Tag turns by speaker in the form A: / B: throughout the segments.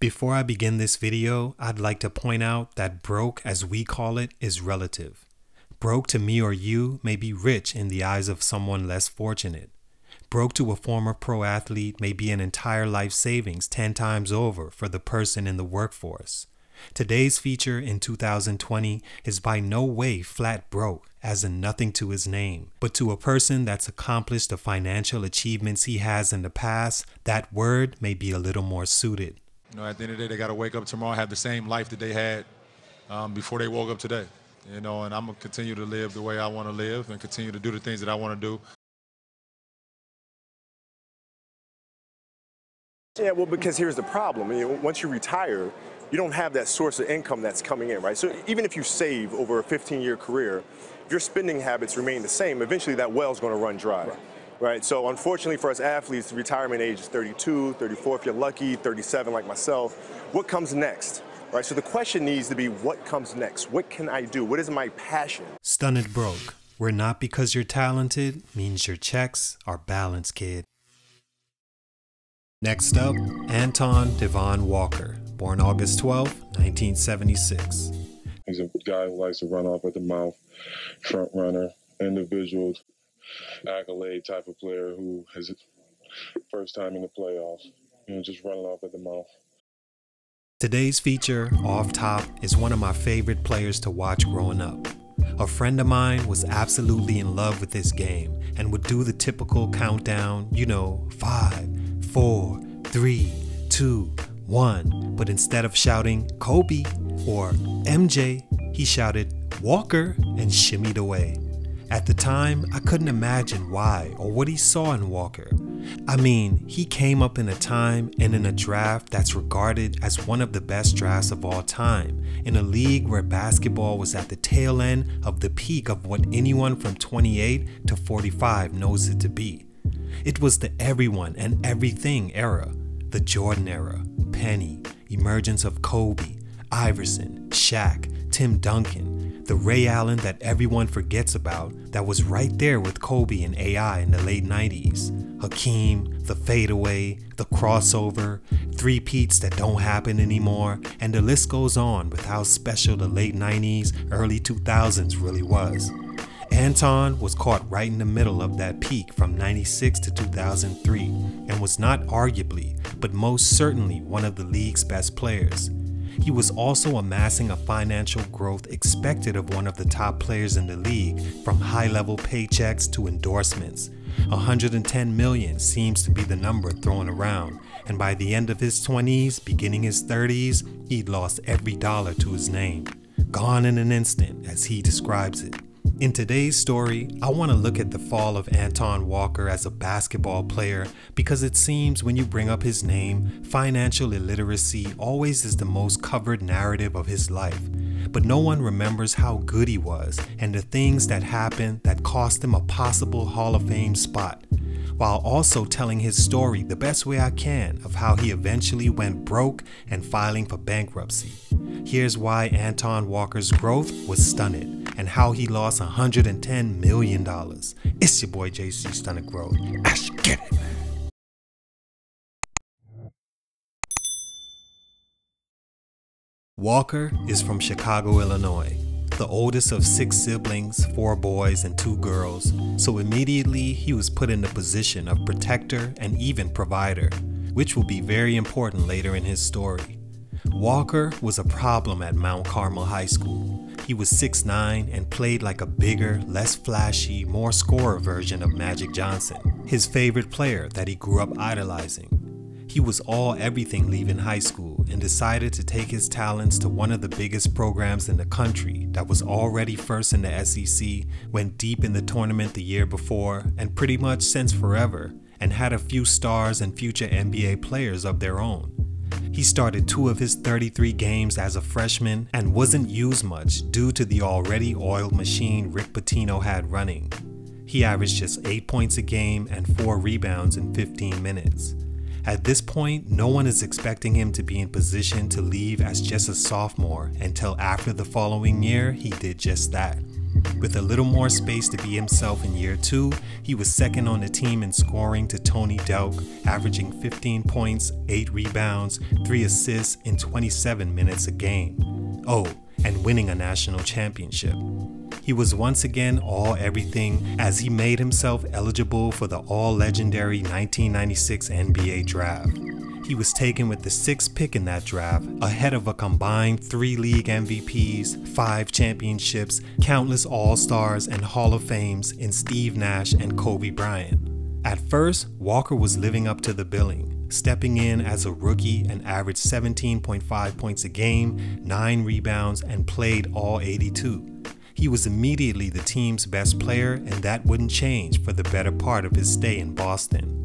A: Before I begin this video, I'd like to point out that broke, as we call it, is relative. Broke to me or you may be rich in the eyes of someone less fortunate. Broke to a former pro athlete may be an entire life savings 10 times over for the person in the workforce. Today's feature in 2020 is by no way flat broke, as in nothing to his name, but to a person that's accomplished the financial achievements he has in the past, that word may be a little more suited.
B: You know, at the end of the day, they got to wake up tomorrow, have the same life that they had before they woke up today. You know, and I'm going to continue to live the way I want to live and continue to do the things that I want to do.
C: Yeah, well, because here's the problem. I mean, once you retire, you don't have that source of income that's coming in, right? So even if you save over a 15-year career, if your spending habits remain the same, eventually that well's going to run dry. Right, so unfortunately for us athletes, the retirement age is 32, 34 if you're lucky, 37 like myself. What comes next? Right, so the question needs to be, what comes next? What can I do? What is my passion?
A: Stunted broke, where not because you're talented means your checks are balanced, kid. Next up, Antoine Walker, born August 12, 1976.
D: He's a guy who likes to run off at the mouth, front runner, individual, accolade type of player who has his first time in the playoffs, you know, just running off at the mouth.
A: Today's feature, Off Top, is one of my favorite players to watch growing up. A friend of mine was absolutely in love with this game and would do the typical countdown, you know, 5, 4, 3, 2, 1. But instead of shouting Kobe or MJ, he shouted Walker and shimmied away. At the time, I couldn't imagine why or what he saw in Walker. I mean, he came up in a time and in a draft that's regarded as one of the best drafts of all time, in a league where basketball was at the tail end of the peak of what anyone from 28 to 45 knows it to be. It was the everyone and everything era, the Jordan era, Penny, emergence of Kobe, Iverson, Shaq, Tim Duncan, the Ray Allen that everyone forgets about that was right there with Kobe and AI in the late 90s. Hakeem, the fadeaway, the crossover, three-peats that don't happen anymore, and the list goes on with how special the late 90s, early 2000s really was. Anton was caught right in the middle of that peak from 96 to 2003 and was not arguably, but most certainly one of the league's best players. He was also amassing a financial growth expected of one of the top players in the league, from high-level paychecks to endorsements. 110 million seems to be the number thrown around, and by the end of his 20s, beginning his 30s, he'd lost every dollar to his name. Gone in an instant, as he describes it. In today's story, I want to look at the fall of Antoine Walker as a basketball player because it seems when you bring up his name, financial illiteracy always is the most covered narrative of his life. But no one remembers how good he was and the things that happened that cost him a possible Hall of Fame spot, while also telling his story the best way I can of how he eventually went broke and filing for bankruptcy. Here's why Antoine Walker's growth was stunted and how he lost $110 million. It's your boy JC Stunted Growth. Let's get it. Walker is from Chicago, Illinois, the oldest of 6 siblings, 4 boys and 2 girls, so immediately he was put in the position of protector and even provider, which will be very important later in his story. Walker was a problem at Mount Carmel High School. He was 6'9" and played like a bigger, less flashy, more scorer version of Magic Johnson, his favorite player that he grew up idolizing. He was all everything leaving high school and decided to take his talents to one of the biggest programs in the country that was already first in the SEC, went deep in the tournament the year before, and pretty much since forever, and had a few stars and future NBA players of their own. He started 2 of his 33 games as a freshman and wasn't used much due to the already oiled machine Rick Pitino had running. He averaged just 8 points a game and 4 rebounds in 15 minutes. At this point, no one is expecting him to be in position to leave as just a sophomore until after the following year he did just that. With a little more space to be himself in year 2, he was second on the team in scoring to Tony Delk, averaging 15 points, 8 rebounds, 3 assists in 27 minutes a game. Oh, and winning a national championship. He was once again all-everything as he made himself eligible for the all-legendary 1996 NBA draft. He was taken with the 6th pick in that draft, ahead of a combined 3 league MVPs, 5 championships, countless All-Stars and Hall of Fames in Steve Nash and Kobe Bryant. At first, Walker was living up to the billing, stepping in as a rookie and averaged 17.5 points a game, 9 rebounds, and played all 82. He was immediately the team's best player, and that wouldn't change for the better part of his stay in Boston.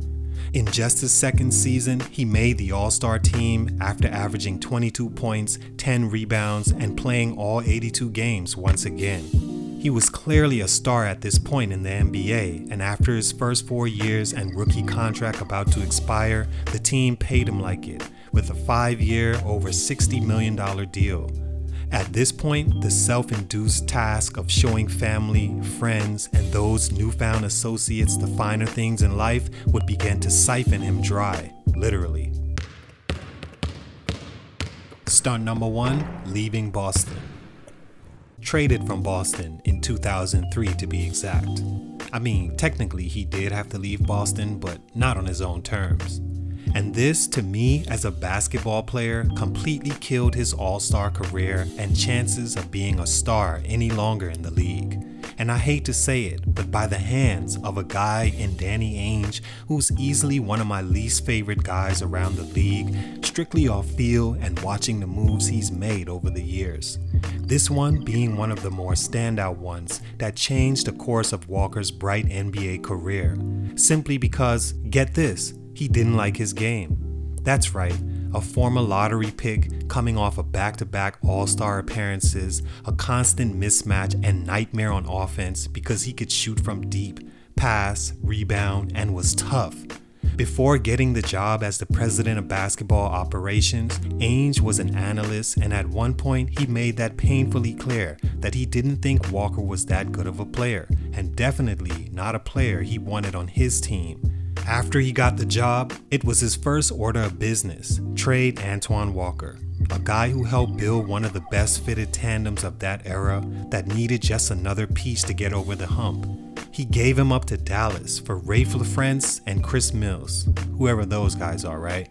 A: In just his 2nd season, he made the All-Star team after averaging 22 points, 10 rebounds, and playing all 82 games once again. He was clearly a star at this point in the NBA, and after his first 4 years and rookie contract about to expire, the team paid him like it, with a 5-year, over $60 million deal. At this point, the self-induced task of showing family, friends, and those newfound associates the finer things in life would begin to siphon him dry, literally. Stunt number 1, leaving Boston. Traded from Boston in 2003 to be exact. I mean, technically he did have to leave Boston, but not on his own terms. And this, to me, as a basketball player, completely killed his all-star career and chances of being a star any longer in the league. And I hate to say it, but by the hands of a guy in Danny Ainge, who's easily one of my least favorite guys around the league, strictly off feel and watching the moves he's made over the years. This one being one of the more standout ones that changed the course of Walker's bright NBA career, simply because, get this, he didn't like his game. That's right, a former lottery pick coming off of back-to-back All-Star appearances, a constant mismatch and nightmare on offense because he could shoot from deep, pass, rebound, and was tough. Before getting the job as the president of basketball operations, Ainge was an analyst, and at one point he made that painfully clear that he didn't think Walker was that good of a player, and definitely not a player he wanted on his team. After he got the job, it was his first order of business: trade Antoine Walker, a guy who helped build one of the best fitted tandems of that era that needed just another piece to get over the hump. He gave him up to Dallas for Raef LaFrentz and Chris Mills, whoever those guys are, right?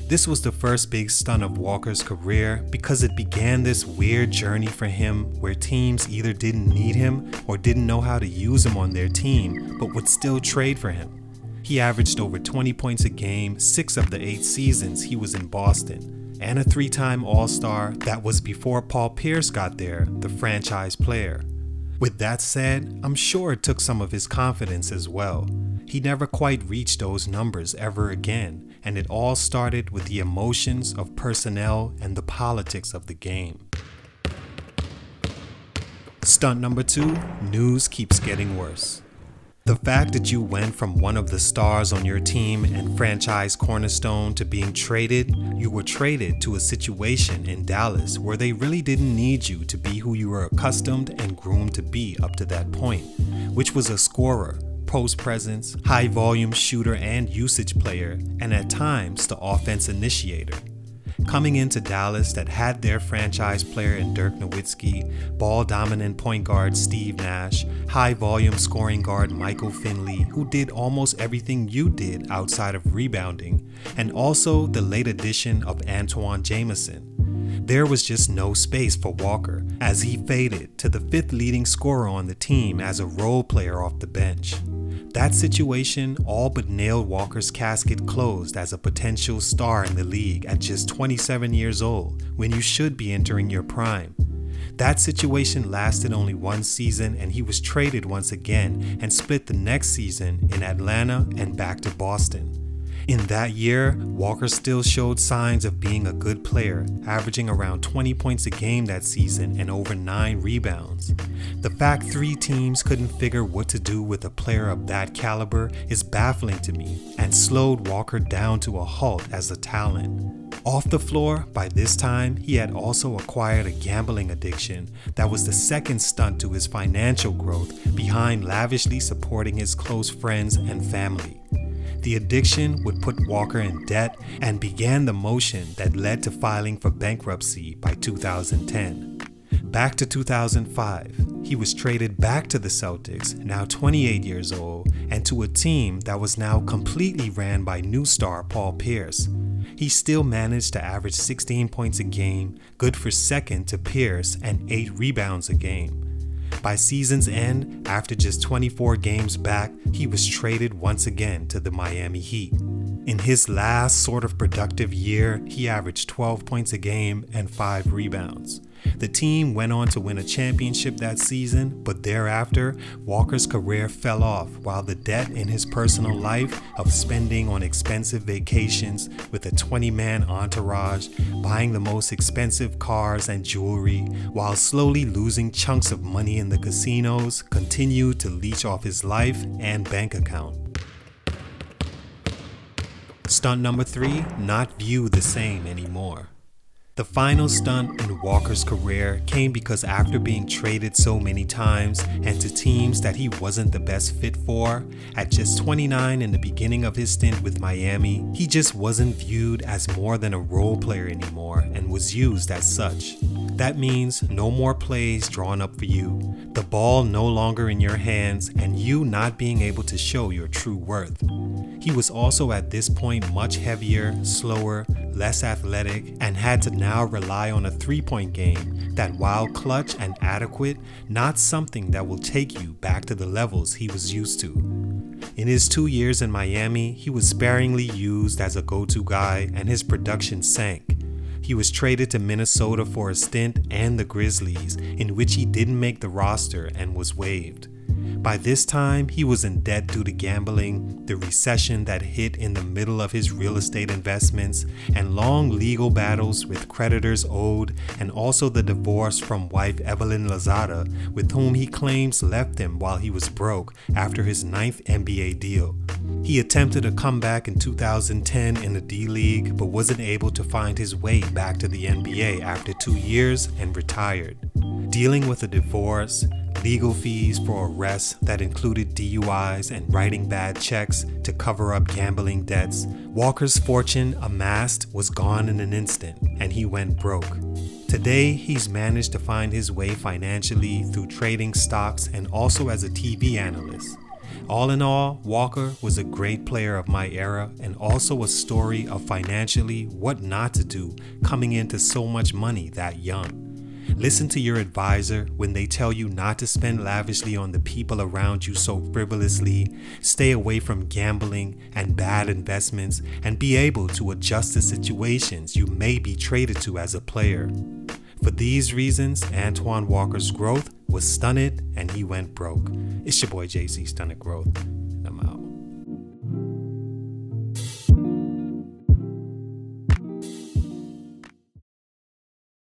A: This was the first big stunt of Walker's career because it began this weird journey for him where teams either didn't need him or didn't know how to use him on their team but would still trade for him. He averaged over 20 points a game 6 of the 8 seasons he was in Boston, and a 3-time All-Star that was before Paul Pierce got there, the franchise player. With that said, I'm sure it took some of his confidence as well. He never quite reached those numbers ever again, and it all started with the emotions of personnel and the politics of the game. Stunt number 2, news keeps getting worse. The fact that you went from one of the stars on your team and franchise cornerstone to being traded, you were traded to a situation in Dallas where they really didn't need you to be who you were accustomed and groomed to be up to that point, which was a scorer, post presence, high volume shooter and usage player, and at times the offense initiator. Coming into Dallas that had their franchise player in Dirk Nowitzki, ball-dominant point guard Steve Nash, high-volume scoring guard Michael Finley, who did almost everything you did outside of rebounding, and also the late addition of Antoine Jamison. There was just no space for Walker as he faded to the 5th leading scorer on the team as a role player off the bench. That situation all but nailed Walker's casket closed as a potential star in the league at just 27 years old, when you should be entering your prime. That situation lasted only 1 season, and he was traded once again and split the next season in Atlanta and back to Boston. In that year, Walker still showed signs of being a good player, averaging around 20 points a game that season and over 9 rebounds. The fact 3 teams couldn't figure what to do with a player of that caliber is baffling to me and slowed Walker down to a halt as a talent. Off the floor, by this time, he had also acquired a gambling addiction that was the second stunt to his financial growth behind lavishly supporting his close friends and family. The addiction would put Walker in debt and began the motion that led to filing for bankruptcy by 2010. Back to 2005, he was traded back to the Celtics, now 28 years old, and to a team that was now completely ran by new star Paul Pierce. He still managed to average 16 points a game, good for second to Pierce, and 8 rebounds a game. By season's end, after just 24 games back, he was traded once again to the Miami Heat. In his last sort of productive year, he averaged 12 points a game and 5 rebounds. The team went on to win a championship that season, but thereafter, Walker's career fell off while the debt in his personal life of spending on expensive vacations with a 20-man entourage, buying the most expensive cars and jewelry, while slowly losing chunks of money in the casinos, continued to leech off his life and bank account. Stunt number 3, not viewed the same anymore. The final stunt in Walker's career came because after being traded so many times and to teams that he wasn't the best fit for, at just 29 in the beginning of his stint with Miami, he just wasn't viewed as more than a role player anymore and was used as such. That means no more plays drawn up for you, the ball no longer in your hands, and you not being able to show your true worth. He was also at this point much heavier, slower, less athletic, and had to now rely on a three-point game that, while clutch and adequate, not something that will take you back to the levels he was used to. In his 2 years in Miami, he was sparingly used as a go-to guy and his production sank. He was traded to Minnesota for a stint and the Grizzlies, in which he didn't make the roster and was waived. By this time, he was in debt due to gambling, the recession that hit in the middle of his real estate investments, and long legal battles with creditors owed, and also the divorce from wife Evelyn Lozada, with whom he claims left him while he was broke after his 9th NBA deal. He attempted a comeback in 2010 in the D-League, but wasn't able to find his way back to the NBA after 2 years and retired. Dealing with a divorce, legal fees for arrests that included DUIs, and writing bad checks to cover up gambling debts, Walker's fortune amassed was gone in an instant, and he went broke. Today, he's managed to find his way financially through trading stocks and also as a TV analyst. All in all, Walker was a great player of my era and also a story of financially what not to do coming into so much money that young. Listen to your advisor when they tell you not to spend lavishly on the people around you so frivolously, stay away from gambling and bad investments, and be able to adjust to situations you may be traded to as a player. For these reasons, Antoine Walker's growth was stunted and he went broke. It's your boy JC, Stunted Growth.